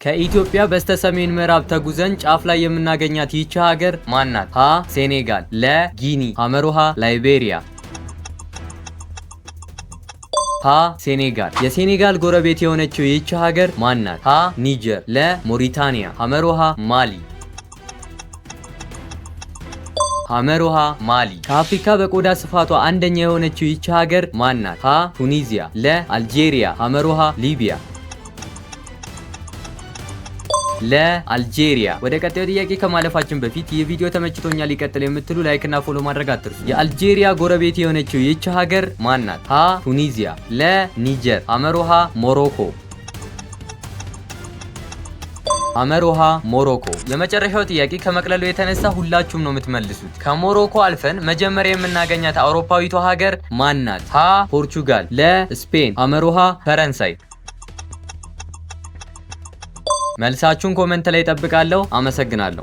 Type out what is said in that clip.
ከኢትዮጵያ በስተሰሜን ምዕራብ ተጉዘን ጫፍ ላይ የምናገኛት ይህች ሀገር ማናት? ሀ ሴኔጋል፣ ለ ጊኒ፣ ሐመሩሃ ላይቤሪያ። ሀ ሴኔጋል። የሴኔጋል ጎረቤት የሆነችው ይህች ሀገር ማናት? ሀ ኒጀር፣ ለ ሞሪታኒያ፣ ሐመሩሃ ማሊ። ሐመሩሃ ማሊ። ከአፍሪካ በቆዳ ስፋቷ አንደኛ የሆነችው ይህች ሀገር ማናት? ሀ ቱኒዚያ፣ ለ አልጄሪያ፣ ሐመሩሃ ሊቢያ። ለአልጄሪያ። ወደ ቀጣዩ ጥያቄ ከማለፋችን በፊት ይህ ቪዲዮ ተመችቶኛል ሊቀጥል የምትሉ ላይክ እና ፎሎ ማድረግ አትርሱ። የአልጄሪያ ጎረቤት የሆነችው ይህች ሀገር ማናት? ሀ ቱኒዚያ፣ ለ ኒጀር፣ ሐመሩሃ ሞሮኮ። ሐመሩሃ ሞሮኮ። የመጨረሻው ጥያቄ ከመቅለሉ የተነሳ ሁላችሁም ነው የምትመልሱት። ከሞሮኮ አልፈን መጀመሪያ የምናገኛት አውሮፓዊቷ ሀገር ማናት? ሀ ፖርቹጋል፣ ለ ስፔን፣ ሐመሩሃ ፈረንሳይ። መልሳችሁን ኮሜንት ላይ እጠብቃለሁ። አመሰግናለሁ።